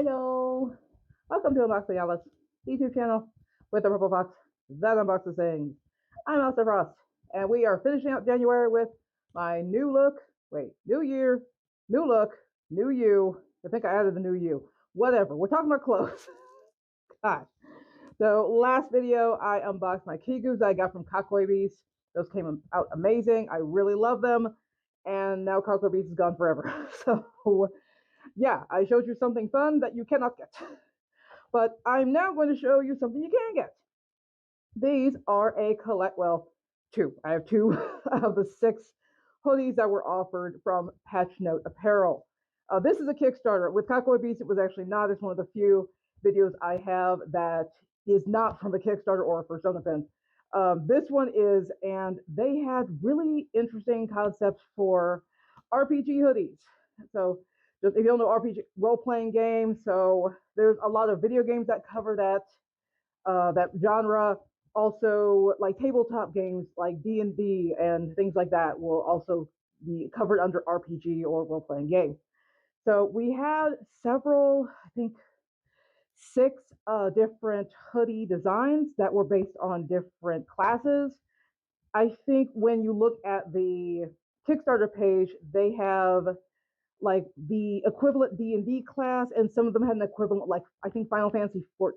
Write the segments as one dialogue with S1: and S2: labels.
S1: Hello, welcome to Unboxing Alyss, YouTube channel with the purple box that unboxes things. I'm Master Frost, and we are finishing out January with my new look. Wait, new year, new look, new you. I think I added the new you. Whatever. We're talking about clothes. Gosh. So last video, I unboxed my Kigus I got from Hoodies. Those came out amazing. I really love them, and now Hoodies is gone forever. So yeah, I showed you something fun that you cannot get. But I'm now going to show you something you can get. These are two. I have two of the 6 hoodies that were offered from Notes Apparel. This is a Kickstarter. With Cowboy Beast, it was actually not. It's one of the few videos I have that is not from a Kickstarter or a Persona Pin. This one is, and they had really interesting concepts for RPG hoodies. So just if you don't know, RPG role-playing games, so there's a lot of video games that cover that genre. Also, like tabletop games like D&D and things like that will also be covered under RPG or role-playing game. So we had several, I think 6 different hoodie designs that were based on different classes. I think when you look at the Kickstarter page, they have like the equivalent D&D class, and some of them had an equivalent, like I think Final Fantasy 14.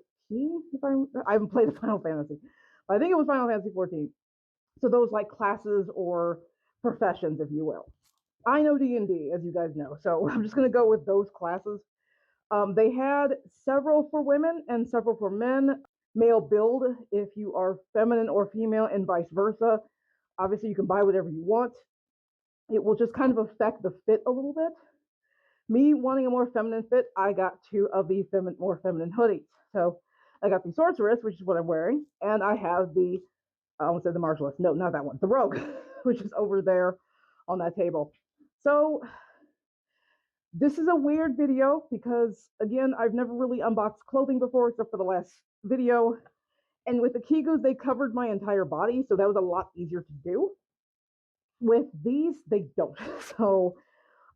S1: If I haven't played the Final Fantasy, but I think it was Final Fantasy 14. So those like classes or professions, if you will. I know D&D, as you guys know, so I'm just going to go with those classes. They had several for women and several for men. Male build if you are feminine or female, and vice versa. Obviously, you can buy whatever you want. It will just kind of affect the fit a little bit. Me wanting a more feminine fit, I got 2 of the more feminine hoodies. So I got the Sorceress, which is what I'm wearing, and I have I almost said the Martialist. No, not that one. The Rogue, which is over there on that table. So this is a weird video because, again, I've never really unboxed clothing before except for the last video. And with the Kigus, they covered my entire body, so that was a lot easier to do. With these, they don't. So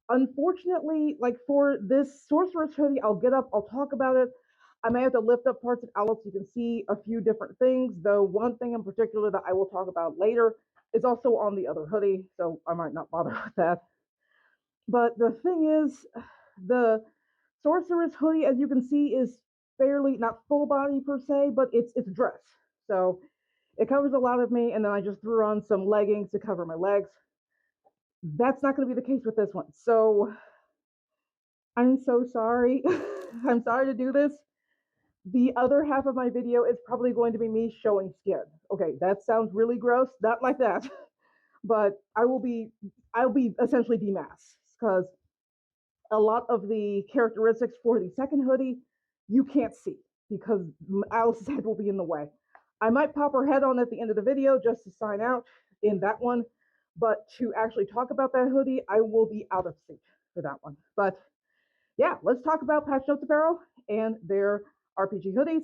S1: unfortunately, like for this Sorceress hoodie, I'll get up, I'll talk about it. I may have to lift up parts of Alyss so you can see a few different things, though one thing in particular that I will talk about later is also on the other hoodie, so I might not bother with that. But the thing is, the Sorceress hoodie, as you can see, is fairly, not full body per se, but it's a dress. So it covers a lot of me, and then I just threw on some leggings to cover my legs. That's not going to be the case with this one. So I'm so sorry. I'm sorry to do this. The other half of my video is probably going to be me showing skin. Okay, that sounds really gross. Not like that. But I'll be essentially demasked because a lot of the characteristics for the second hoodie you can't see because Alyss's head will be in the way. I might pop her head on at the end of the video just to sign out in that one, but to actually talk about that hoodie, I will be out of sync for that one. But yeah, let's talk about Notes Apparel and their RPG hoodies.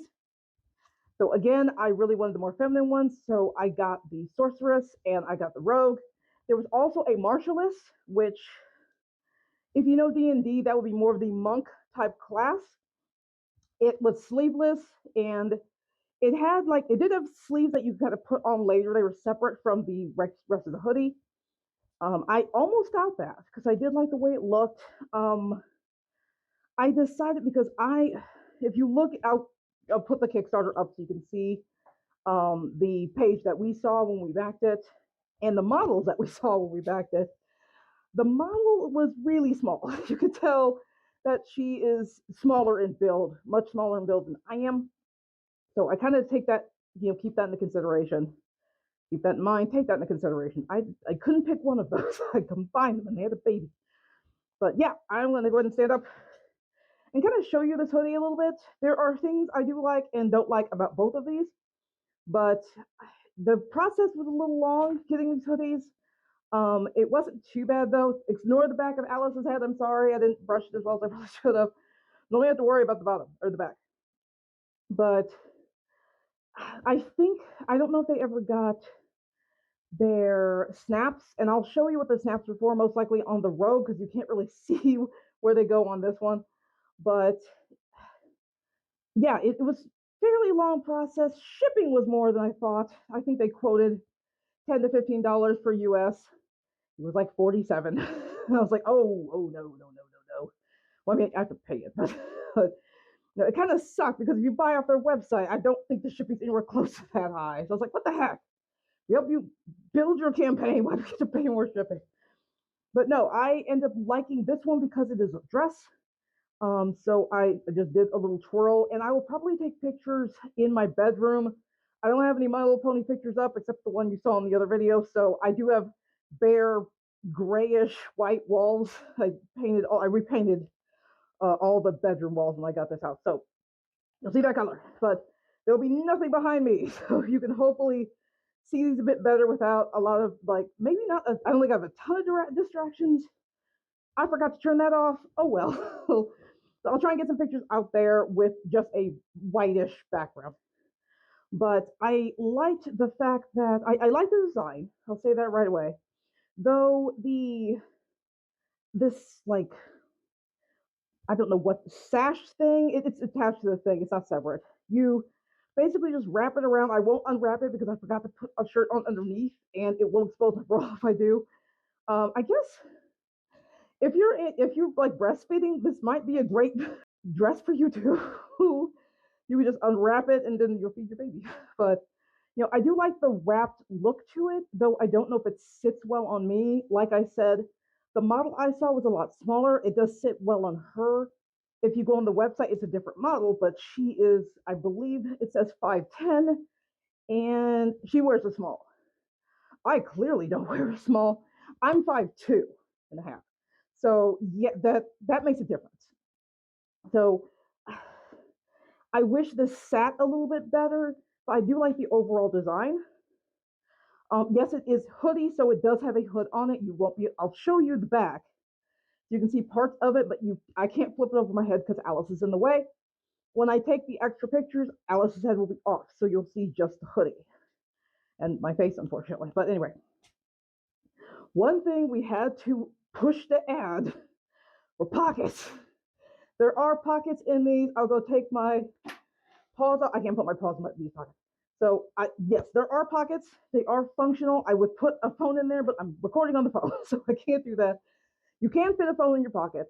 S1: So again, I really wanted the more feminine ones, so I got the Sorceress and I got the Rogue. There was also a Martialist, which, if you know D&D, that would be more of the monk type class. It was sleeveless, and it did have sleeves that you kind of put on later. They were separate from the rest of the hoodie. I almost got that because I did like the way it looked. I decided because if you look, I'll put the Kickstarter up so you can see the page that we saw when we backed it and the models that we saw when we backed it. The model was really small. You could tell that she is smaller in build, much smaller in build than I am. So I kind of take that, keep that into consideration. Keep that in mind, take that into consideration. I couldn't pick one of those. I combined them and they had a baby. But yeah, I'm going to go ahead and stand up and kind of show you this hoodie a little bit. There are things I do like and don't like about both of these, but the process was a little long getting these hoodies. It wasn't too bad though. Ignore the back of Alyss's head. I'm sorry, I didn't brush it as well as I probably should have. You only have to worry about the bottom or the back. But I don't know if they ever got their snaps, and I'll show you what the snaps are for, most likely on the Rogue, because you can't really see where they go on this one. But yeah, it was fairly long process. Shipping was more than I thought. I think they quoted $10 to $15 for US. It was like 47. I was like, oh no, no, no, no, no. Well, I mean, I have to pay it, but no, it kind of sucked because if you buy off their website, I don't think the shipping's anywhere close to that high. So I was like, what the heck? We help you build your campaign. Why do we have to pay more shipping? But no, I end up liking this one because it is a dress. So I just did a little twirl, and I will probably take pictures in my bedroom. I don't have any My Little Pony pictures up except the one you saw in the other video. So I do have bare grayish white walls. I repainted all the bedroom walls when I got this house. So you'll see that color, but there'll be nothing behind me. So you can hopefully see these a bit better without a lot of like, maybe not, I don't think I have a ton of distractions. I forgot to turn that off. Oh well. So I'll try and get some pictures out there with just a whitish background. But I liked the fact that I like the design. I'll say that right away. Though this like, I don't know what sash thing, it's attached to the thing. It's not separate. You basically just wrap it around. I won't unwrap it because I forgot to put a shirt on underneath, and it will expose my bra if I do. I guess if you're like breastfeeding, this might be a great dress for you too. You can just unwrap it and then you'll feed your baby. But I do like the wrapped look to it, though I don't know if it sits well on me. Like I said, the model I saw was a lot smaller. It does sit well on her. If you go on the website, it's a different model, but she is, I believe it says 5'10", and she wears a small. I clearly don't wear a small. I'm 5'2" and a half. So yeah, that makes a difference. So I wish this sat a little bit better, but I do like the overall design. Yes, it is hoodie, so it does have a hood on it. You won't be. I'll show you the back. You can see parts of it, but I can't flip it over my head because Alyss is in the way. When I take the extra pictures, Alyss's head will be off, so you'll see just the hoodie and my face, unfortunately. But anyway, one thing we had to push to add were pockets. There are pockets in these. I'll go take my paws out. I can't put my paws in these pockets. So yes, there are pockets. They are functional. I would put a phone in there, but I'm recording on the phone, so I can't do that. You can fit a phone in your pocket,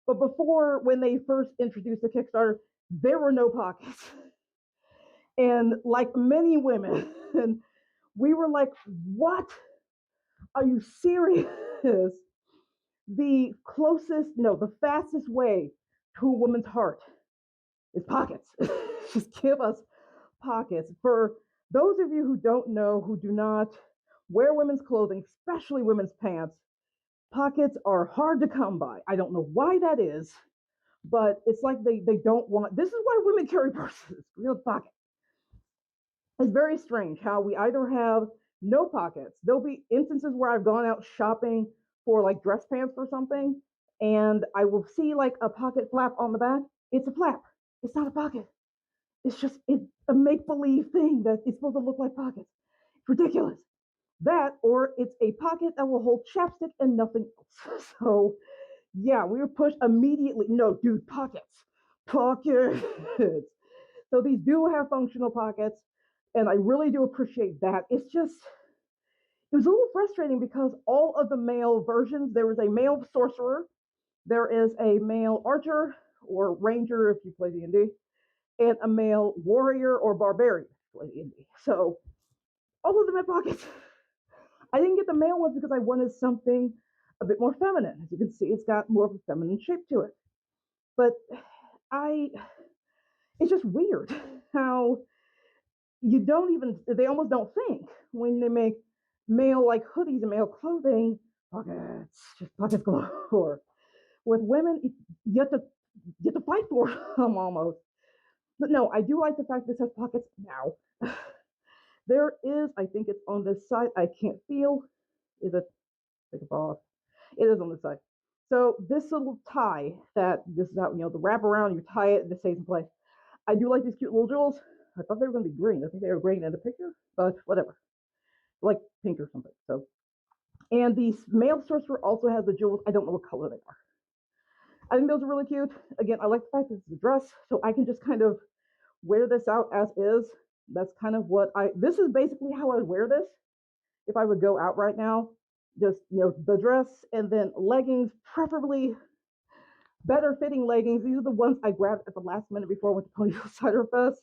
S1: but before, when they first introduced the Kickstarter, there were no pockets. And like many women, we were like, what? Are you serious? The fastest way to a woman's heart is pockets. Just give us pockets. For those of you who don't know, who do not wear women's clothing, especially women's pants, pockets are hard to come by. I don't know why that is, but it's like they don't want. This is why women carry purses, real pocket. It's very strange how we either have no pockets. There'll be instances where I've gone out shopping for like dress pants or something, and I will see like a pocket flap on the back. It's a flap. It's not a pocket. It's just a make-believe thing that it's supposed to look like pockets. It's ridiculous. That, or it's a pocket that will hold chapstick and nothing else. So yeah, we were pushed immediately. No, dude, pockets. Pockets. So these do have functional pockets, and I really do appreciate that. It was a little frustrating because all of the male versions, there was a male sorcerer, there is a male archer or ranger if you play D&D, and a male warrior or barbarian if you play D&D. So all of them had pockets. I didn't get the male ones because I wanted something a bit more feminine. As you can see, it's got more of a feminine shape to it. But it's just weird how they almost don't think when they make male like hoodies and male clothing, pockets, just pockets galore. With women, you have to fight for them almost. But no, I do like the fact this has pockets now. There is, I think it's on this side. I can't feel. Is it? Take a pause. It is on this side. So this little tie this is how the wrap around. You tie it, and it stays in place. I do like these cute little jewels. I thought they were going to be green. I think they were green in the picture, but whatever. Like pink or something. So, and the male sorcerer also has the jewels. I don't know what color they are. I think those are really cute. Again, I like the fact that it's a dress, so I can just kind of wear this out as is. That's kind of what this is basically how I would wear this if I would go out right now. Just, the dress and then leggings, preferably better fitting leggings. These are the ones I grabbed at the last minute before I went to Ponyville Cider Fest.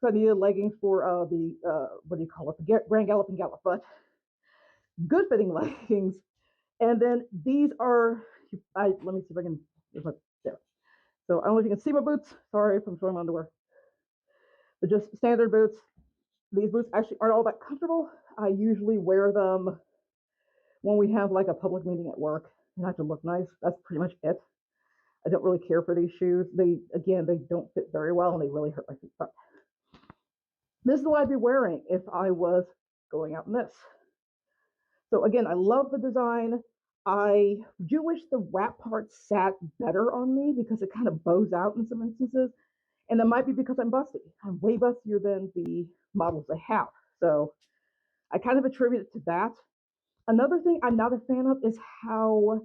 S1: So I needed leggings for the what do you call it? The Grand Galloping Gallop, but good fitting leggings. And then these are, let me see if I can, there. So I don't know if you can see my boots. Sorry if I'm showing my underwear. They're just standard boots. These boots actually aren't all that comfortable. I usually wear them when we have like a public meeting at work and I have to look nice. That's pretty much it. I don't really care for these shoes. They don't fit very well and they really hurt my feet. But this is what I'd be wearing if I was going out in this. So again, I love the design. I do wish the wrap part sat better on me because it kind of bows out in some instances. And that might be because I'm busty. I'm way bustier than the models they have. So I kind of attribute it to that. Another thing I'm not a fan of is how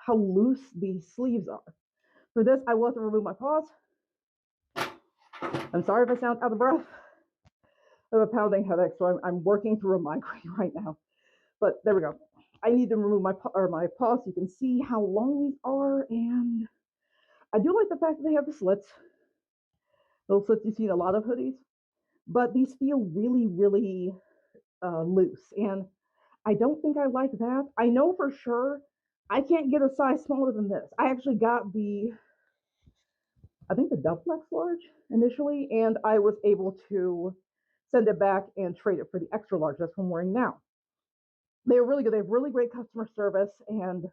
S1: loose the sleeves are. For this, I will have to remove my paws. I'm sorry if I sound out of breath. I have a pounding headache, so I'm working through a migraine right now. But there we go. I need to remove my paws so you can see how long these are. And I do like the fact that they have the slits. Those slits you see in a lot of hoodies. But these feel really, really loose. And I don't think I like that. I know for sure I can't get a size smaller than this. I actually got the double X large initially, and I was able to send it back and trade it for the extra large. That's what I'm wearing now. They're really good. They have really great customer service. And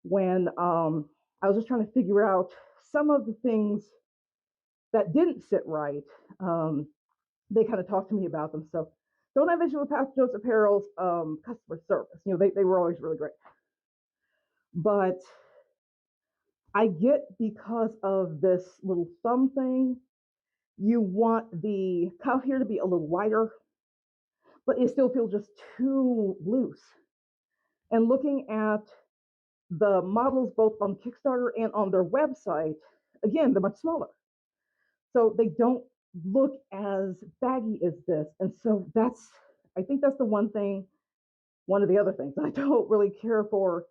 S1: when I was just trying to figure out some of the things that didn't sit right, they kind of talked to me about them. So don't have issue with Notes Apparel's customer service. They were always really great. But I get, because of this little thumb thing, you want the cuff here to be a little wider, but it still feels just too loose. And looking at the models both on Kickstarter and on their website, again, they're much smaller. So they don't look as baggy as this. And so I think that's the one of the other things I don't really care for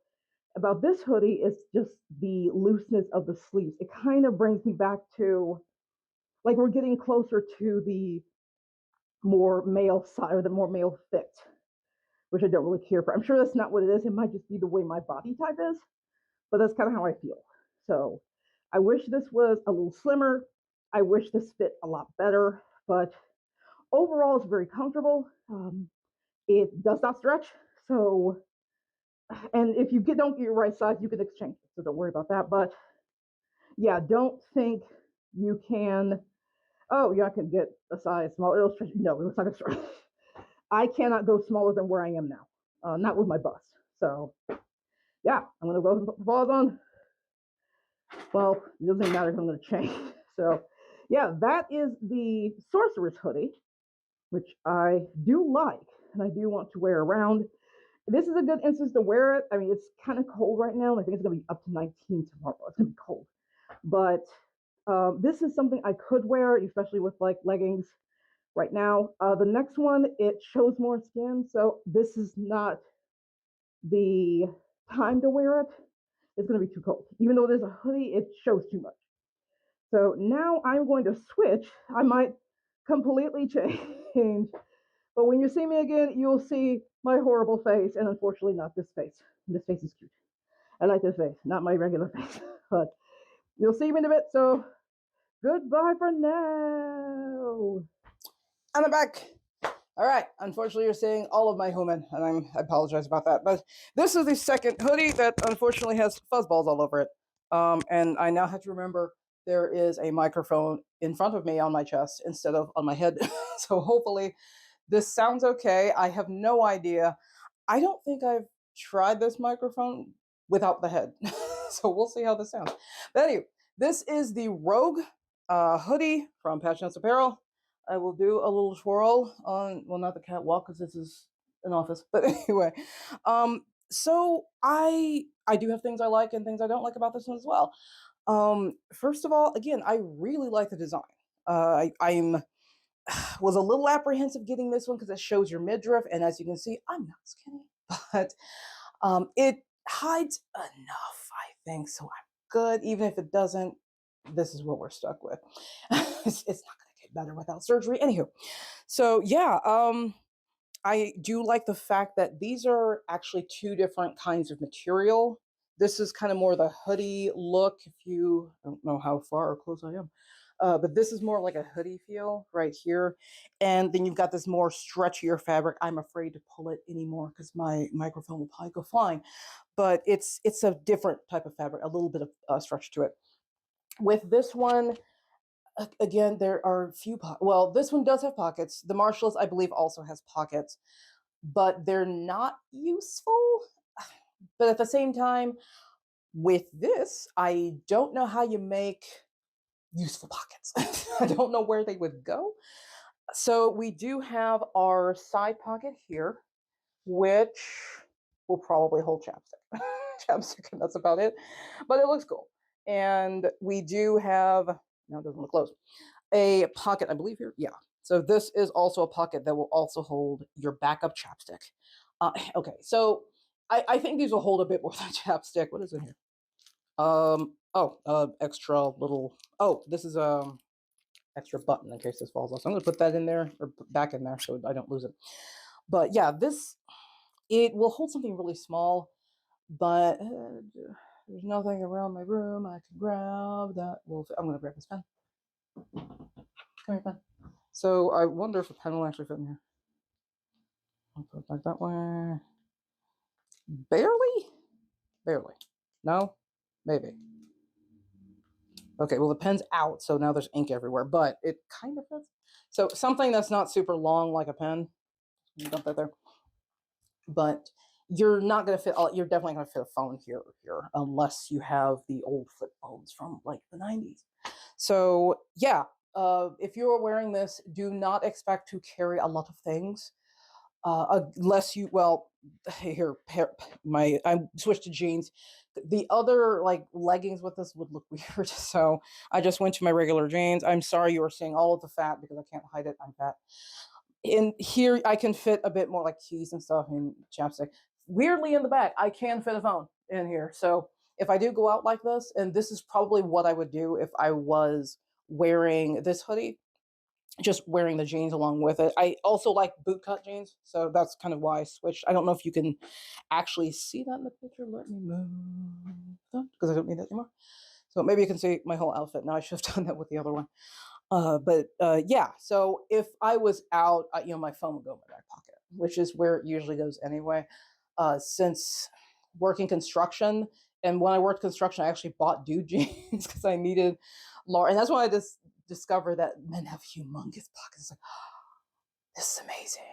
S1: about this hoodie is just the looseness of the sleeves. It kind of brings me back to, like, we're getting closer to the more male side, or the more male fit, which I don't really care for. I'm sure that's not what it is. It might just be the way my body type is, but that's kind of how I feel. So I wish this was a little slimmer. I wish this fit a lot better, but overall it's very comfortable. It does not stretch. So, and if you don't get your right size, you can exchange it. So don't worry about that. But yeah, don't think you can, oh yeah, I can get a size smaller. It'll stretch. No, it's not gonna stretch. I cannot go smaller than where I am now. Not with my bust. So yeah, I'm gonna go put the paws on. Well, it doesn't matter if I'm gonna change. So yeah, that is the Sorcerer's hoodie, which I do like and I do want to wear around. This is a good instance to wear it. I mean, it's kind of cold right now. I think it's going to be up to 19 tomorrow. It's going to be cold. But this is something I could wear, especially with like leggings right now. The next one, it shows more skin. So this is not the time to wear it. It's going to be too cold. Even though there's a hoodie, it shows too much. So now I'm going to switch. I might completely change. But when you see me again, you'll see my horrible face, and unfortunately not this face. This face is cute. I like this face, not my regular face. But you'll see me in a bit, so goodbye for now. I'm back. All right, unfortunately you're seeing all of my human, and I apologize about that. But this is the second hoodie that unfortunately has fuzzballs all over it. And I now have to remember there is a microphone in front of me on my chest instead of on my head. So hopefully this sounds okay. I have no idea. I don't think I've tried this microphone without the head. So we'll see how this sounds. But anyway, this is the Rogue hoodie from Notes Apparel. I will do a little twirl on, well, not the catwalk because this is an office. But anyway, so I do have things I like and things I don't like about this one as well. First of all, again, I really like the design. I'm was a little apprehensive getting this one because it shows your midriff, and as you can see, I'm not skinny, but it hides enough, I think, so I'm good. Even if it doesn't, this is what we're stuck with. It's not going to get better without surgery. Anywho, so yeah, I do like the fact that these are actually two different kinds of material. This is kind of more the hoodie look. If you, I don't know how far or close I am, but this is more like a hoodie feel right here. And then you've got this more stretchier fabric. I'm afraid to pull it anymore because my microphone will probably go flying. But it's a different type of fabric, a little bit of stretch to it. With this one, again, there are a few well, this one does have pockets. The Marshalls, I believe, also has pockets, but they're not useful. But at the same time, with this, I don't know how you make useful pockets. I don't know where they would go. So we do have our side pocket here, which will probably hold chapstick. Chapstick, and that's about it. But it looks cool. And we do have, no, it doesn't look close, a pocket, I believe here. Yeah. So this is also a pocket that will also hold your backup chapstick. Okay, so I think these will hold a bit more than chapstick. What is in here? Extra little, this is extra button in case this falls off. So I'm gonna put that in there, or back in there, so I don't lose it. But yeah, it will hold something really small, but there's nothing around my room I can grab that will fit. I'm gonna grab this pen. Come here, pen. So I wonder if a pen will actually fit in here. I'll put it back that way. Barely? Barely. No? Maybe. Okay, well, the pen's out, so now there's ink everywhere, but it kind of fits. So something that's not super long like a pen, dump that there. But you're not going to fit, you're definitely going to fit a phone here or here, unless you have the old flip phones from like the 90s. So yeah, if you're wearing this, do not expect to carry a lot of things. Unless you, well, here, I switched to jeans. The other like leggings with this would look weird, so I just went to my regular jeans. I'm sorry you were seeing all of the fat because I can't hide it. I'm fat. In here, I can fit a bit more like keys and stuff and chapstick. Weirdly, in the back, I can fit a phone in here. So if I do go out like this, and this is probably what I would do if I was wearing this hoodie, just wearing the jeans along with it. I also like bootcut jeans, so that's kind of why I switched. I don't know if you can actually see that in the picture. Let me move that because I don't need that anymore. So maybe you can see my whole outfit. Now I should have done that with the other one. Yeah, so if I was out, my phone would go in my back pocket, which is where it usually goes anyway. Since working construction, and when I worked construction, I actually bought dude jeans because I needed large, and that's when I just discovered that men have humongous pockets. It's like, oh, this is amazing.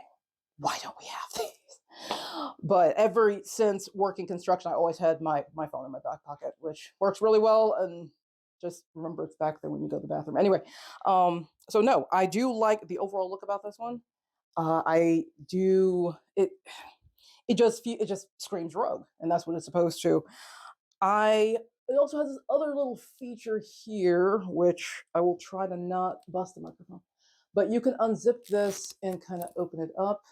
S1: Why don't we have these? But ever since working construction, I always had my phone in my back pocket, which works really well. And just remember it's back there when you go to the bathroom. Anyway, so no, I do like the overall look about this one. I do it. It just screams rogue, and that's what it's supposed to. It also has this other little feature here, which I will try to not bust the microphone. But you can unzip this and kind of open it up.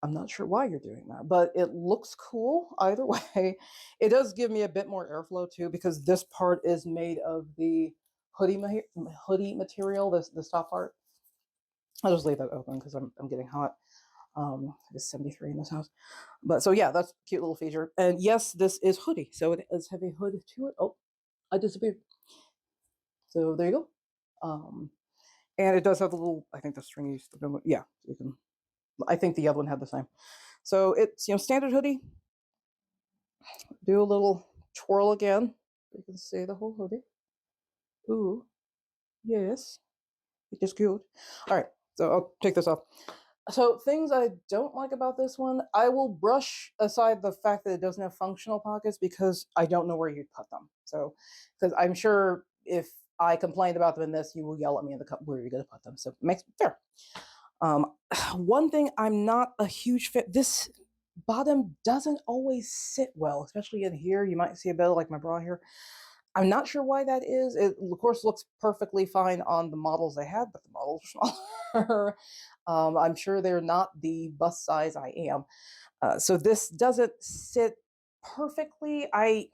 S1: I'm not sure why you're doing that, but it looks cool either way. It does give me a bit more airflow too, because this part is made of the hoodie material, this top part. I'll just leave that open because I'm getting hot. It's 73 in this house. But so yeah, that's a cute little feature. And yes, this is hoodie, so it does have a hood to it. Oh, I disappeared. So there you go. And it does have the little, I think the stringy, yeah, you can, I think the other one had the same. So it's, standard hoodie. Do a little twirl again. You can see the whole hoodie. Ooh, yes, it is cute. All right, so I'll take this off. So things I don't like about this one, I will brush aside the fact that it doesn't have functional pockets because I don't know where you'd put them. So, because I'm sure if I complained about them in this, you will yell at me in the where you're going to put them. So it makes fair. One thing I'm not a huge fan. This bottom doesn't always sit well, especially in here. You might see a bit of like my bra here. I'm not sure why that is. It, of course, looks perfectly fine on the models they had, but the models are smaller. I'm sure they're not the bust size I am. So this doesn't sit perfectly. I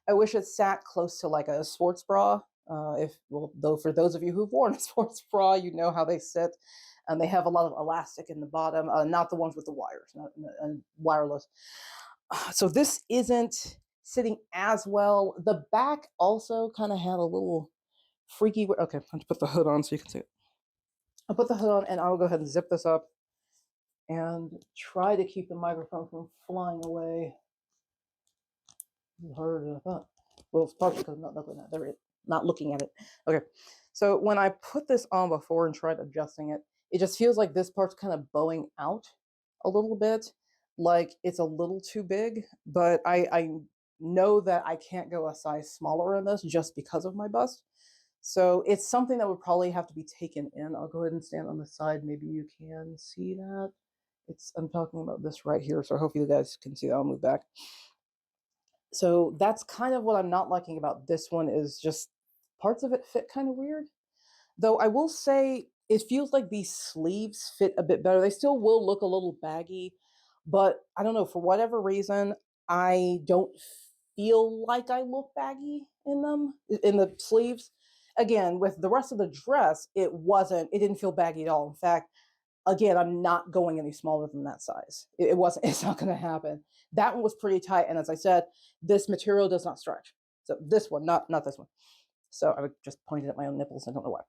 S1: wish it sat close to like a sports bra. Though for those of you who've worn a sports bra, you know how they sit, and they have a lot of elastic in the bottom. Not the ones with the wires, not wireless. So this isn't sitting as well. The back also kind of had a little freaky. Okay, I'm going to put the hood on so you can see it. I'll put the hood on, and I will go ahead and zip this up and try to keep the microphone from flying away. Harder than I thought. Well, it's probably because I'm not looking at it. Okay, so when I put this on before and tried adjusting it, it just feels like this part's kind of bowing out a little bit, like it's a little too big. But I know that I can't go a size smaller in this just because of my bust. So it's something that would probably have to be taken in. I'll go ahead and stand on the side. Maybe you can see that. I'm talking about this right here, so hopefully you guys can see that. I'll move back. So that's kind of what I'm not liking about this one, is just parts of it fit kind of weird. Though I will say it feels like these sleeves fit a bit better. They still will look a little baggy, but I don't know, for whatever reason, I don't feel like I look baggy in them, in the sleeves. Again, with the rest of the dress, it didn't feel baggy at all. In fact, again, I'm not going any smaller than that size. It's not going to happen. That one was pretty tight. And as I said, this material does not stretch. So this one, not this one. So I just pointed at my own nipples. I don't know why.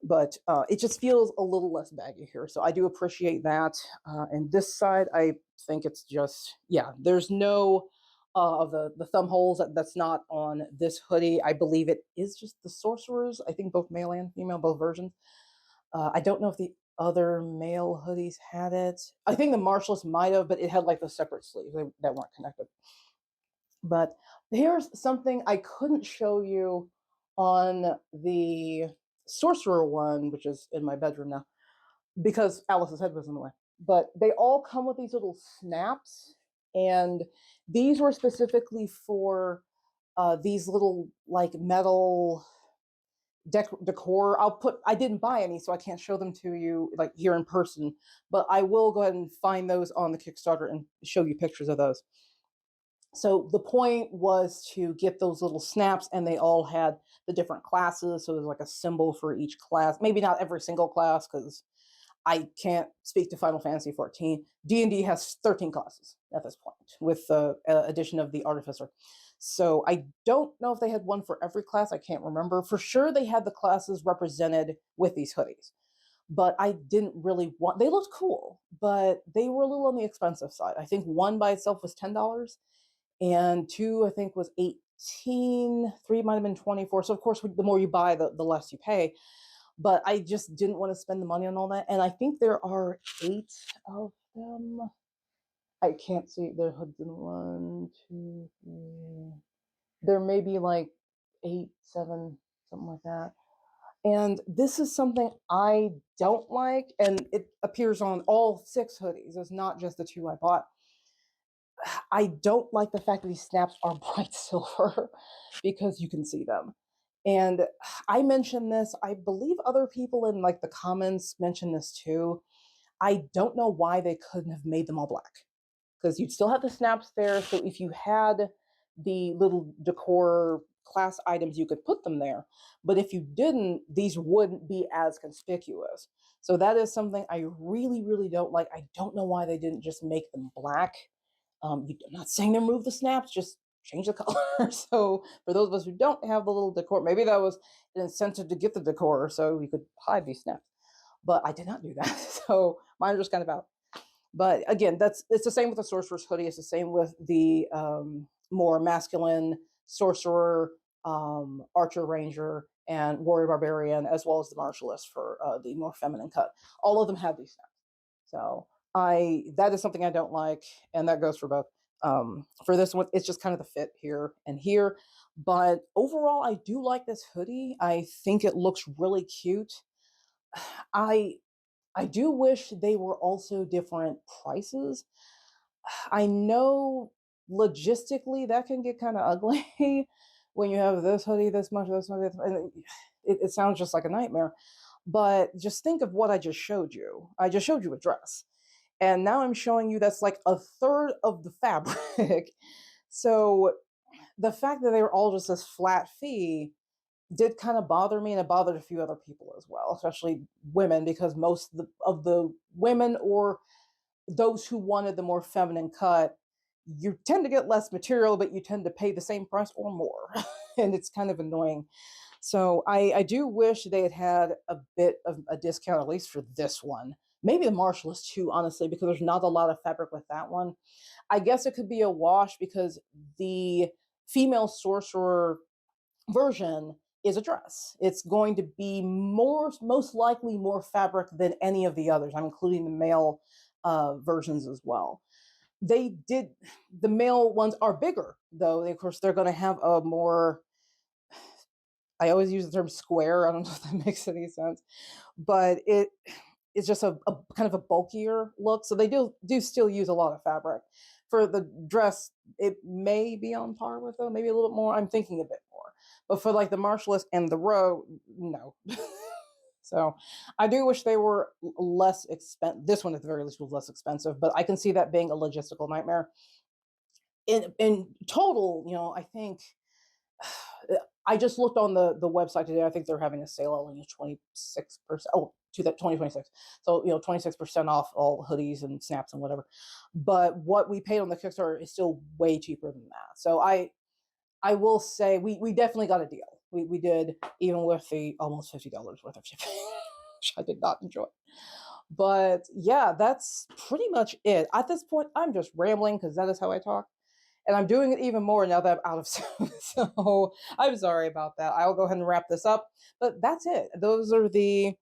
S1: But it just feels a little less baggy here. So I do appreciate that. And this side, I think it's just, yeah, there's no of the thumb holes. That's not on this hoodie. I believe it is just the Sorcerers. I think both male and female, both versions. I don't know if the other male hoodies had it. I think the Marshalls might have, but it had like the separate sleeves that weren't connected. But here's something I couldn't show you on the Sorcerer one, which is in my bedroom now, because Alyss's head was in the way. But they all come with these little snaps, and these were specifically for these little like metal decor. I didn't buy any, so I can't show them to you like here in person, but I will go ahead and find those on the Kickstarter and show you pictures of those. So the point was to get those little snaps, and they all had the different classes. So there's like a symbol for each class. Maybe not every single class, because I can't speak to Final Fantasy 14. D&D has 13 classes at this point, with the addition of the Artificer. So I don't know if they had one for every class. I can't remember. For sure, they had the classes represented with these hoodies. But I didn't really want... They looked cool, but they were a little on the expensive side. I think one by itself was $10, and two, I think, was 18. Three might have been 24. So, of course, the more you buy, the less you pay. But I just didn't want to spend the money on all that. And I think there are 8 of them. I can't see their hoods in 1, 2, 3. There may be like 8, 7, something like that. And this is something I don't like, and it appears on all 6 hoodies. It's not just the 2 I bought. I don't like the fact that these snaps are bright silver, because you can see them. And I mentioned this, I believe other people in like the comments mentioned this too. I don't know why they couldn't have made them all black, because you'd still have the snaps there. So if you had the little decor class items, you could put them there. But if you didn't, these wouldn't be as conspicuous. So that is something I really, really don't like. I don't know why they didn't just make them black. I'm not saying to remove the snaps, just change the color. So for those of us who don't have the little decor, maybe that was an incentive to get the decor so we could hide these snaps. But I did not do that. So mine are just kind of out. But again, it's the same with the Sorcerer's hoodie. It's the same with the more masculine Sorcerer, Archer Ranger, and Warrior Barbarian, as well as the Martialist for the more feminine cut. All of them have these snaps. So that is something I don't like, and that goes for both. For this one, it's just kind of the fit here and here. But overall, I do like this hoodie. I think it looks really cute. I do wish they were also different prices. I know logistically that can get kind of ugly when you have this hoodie, this much, and it sounds just like a nightmare. But just think of what I just showed you. I just showed you a dress. And now I'm showing you that's like a third of the fabric. So the fact that they were all just this flat fee did kind of bother me, and it bothered a few other people as well, especially women, because most of the women or those who wanted the more feminine cut, you tend to get less material, but you tend to pay the same price or more. And it's kind of annoying. So I do wish they had had a bit of a discount, at least for this one. Maybe the Marshalless too, honestly, because there's not a lot of fabric with that one. I guess it could be a wash because the female sorcerer version is a dress. It's going to be most likely more fabric than any of the others. I'm including the male versions as well. The male ones are bigger, though. Of course, they're going to have a more, I always use the term square. I don't know if that makes any sense, but it's just a kind of a bulkier look. So they do still use a lot of fabric. For the dress, it may be on par with them, maybe a little bit more. I'm thinking a bit more. But for like the Marshalless and the Row, no. So I do wish they were less expensive. This one at the very least was less expensive, but I can see that being a logistical nightmare. In total, I think I just looked on the website today. I think they're having a sale only 26%. Oh, to that 2026. So 26% off all hoodies and snaps and whatever. But what we paid on the Kickstarter is still way cheaper than that. So I will say we definitely got a deal. We did, even with the almost $50 worth of shipping, which I did not enjoy. But yeah, that's pretty much it. At this point, I'm just rambling because that is how I talk. And I'm doing it even more now that I'm out of sound. So I'm sorry about that. I'll go ahead and wrap this up. But that's it. Those are the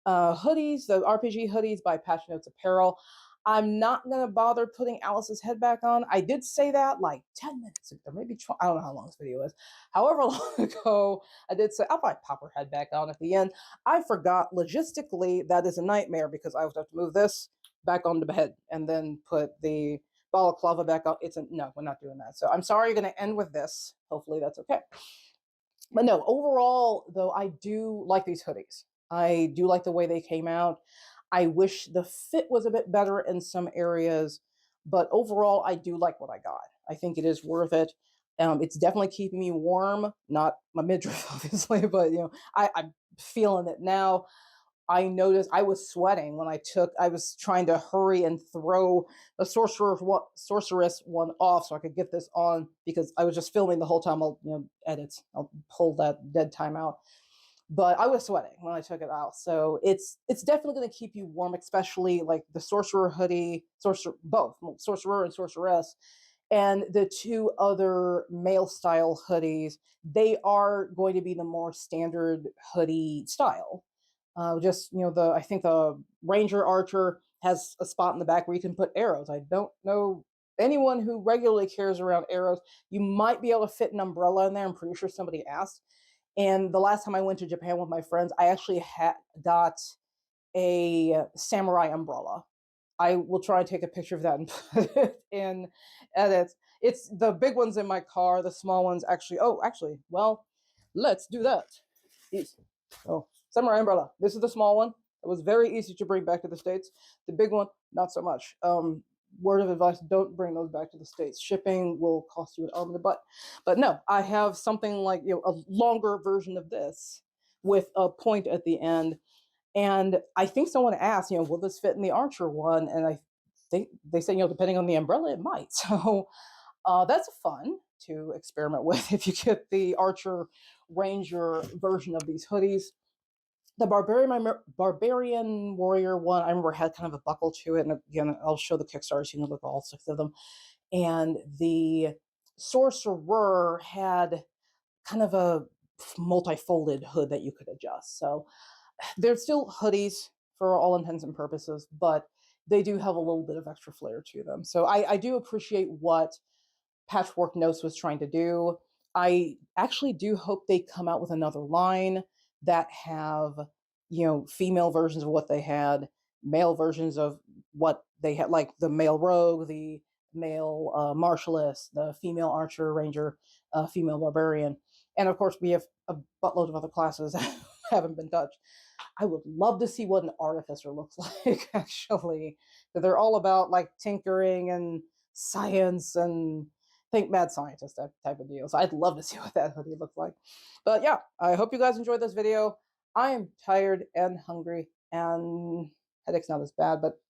S1: hoodies, the RPG hoodies by Notes Apparel. I'm not going to bother putting Alyss's head back on. I did say that like 10 minutes ago, maybe 20, I don't know how long this video is. However long ago, I did say I'll probably pop her head back on at the end. I forgot logistically that is a nightmare because I would have to move this back onto the head and then put the balaclava back up. No, we're not doing that. So I'm sorry, you're going to end with this. Hopefully that's okay. But no, overall, though, I do like these hoodies. I do like the way they came out. I wish the fit was a bit better in some areas, but overall, I do like what I got. I think it is worth it. It's definitely keeping me warm, not my midriff, obviously, but I'm feeling it now. I noticed I was sweating when I was trying to hurry and throw the sorceress one off so I could get this on because I was just filming the whole time. I'll edit. I'll pull that dead time out. But I was sweating when I took it out. So it's definitely going to keep you warm, especially like the sorcerer hoodie, both sorcerer and sorceress, and the two other male style hoodies. They are going to be the more standard hoodie style. I think the Ranger Archer has a spot in the back where you can put arrows. I don't know anyone who regularly carries around arrows. You might be able to fit an umbrella in there. I'm pretty sure somebody asked. And the last time I went to Japan with my friends, I actually got a samurai umbrella. I will try and take a picture of that and put it in edits. It's the big ones in my car. The small ones actually, well, let's do that. Oh, samurai umbrella. This is the small one. It was very easy to bring back to the States. The big one, not so much. Word of advice, don't bring those back to the States. Shipping will cost you an arm and a butt. But no, I have something like a longer version of this with a point at the end. And I think someone asked, will this fit in the Archer one? And I think they said, depending on the umbrella, it might. So that's fun to experiment with if you get the Archer Ranger version of these hoodies. The Barbarian Warrior one, I remember had kind of a buckle to it. And again, I'll show the Kickstarter so you can look at all 6 of them. And the Sorcerer had kind of a multi-folded hood that you could adjust. So they're still hoodies for all intents and purposes, but they do have a little bit of extra flair to them. So I do appreciate what Patchwork Notes was trying to do. I actually do hope they come out with another line that have, female versions of what they had, male versions of what they had, like the male rogue, the male martialist, the female archer, ranger, female barbarian, and of course we have a buttload of other classes that haven't been touched. I would love to see what an artificer looks like, actually. They're all about like tinkering and science and think mad scientist type of deal. So I'd love to see what that hoodie looks like. But yeah, I hope you guys enjoyed this video. I am tired and hungry, and headache's not as bad, but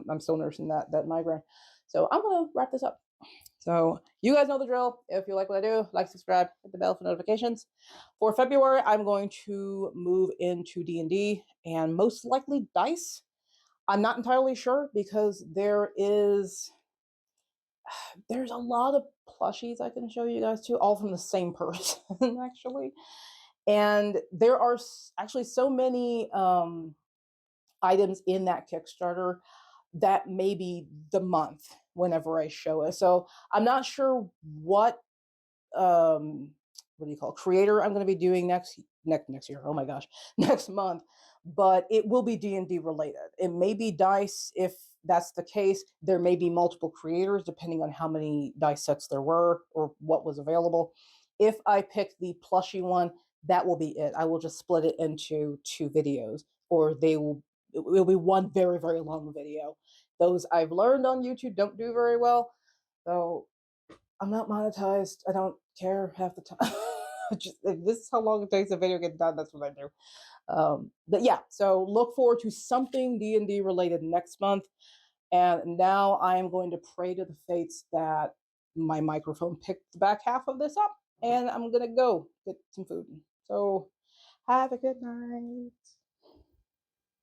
S1: I'm still nursing that migraine. So I'm gonna wrap this up. So you guys know the drill. If you like what I do, like, subscribe, hit the bell for notifications. For February, I'm going to move into D&D and most likely dice. I'm not entirely sure because there's a lot of plushies I can show you guys too, all from the same person actually. And there are actually so many items in that Kickstarter that may be the month whenever I show it. So I'm not sure what what do you call it, creator I'm going to be doing next year. Oh my gosh, next month. But it will be D&D related. It may be dice. If that's the case, there may be multiple creators depending on how many dice sets there were or what was available. If I pick the plushie one, that will be it. I will just split it into 2 videos, or it will be one very, very long video. Those I've learned on YouTube don't do very well. So I'm not monetized. I don't care half the time. Just, if this is how long it takes a video to get done, that's what I do. But yeah, so look forward to something D&D related next month. And now I am going to pray to the fates that my microphone picked the back half of this up, and I'm going to go get some food. So have a good night.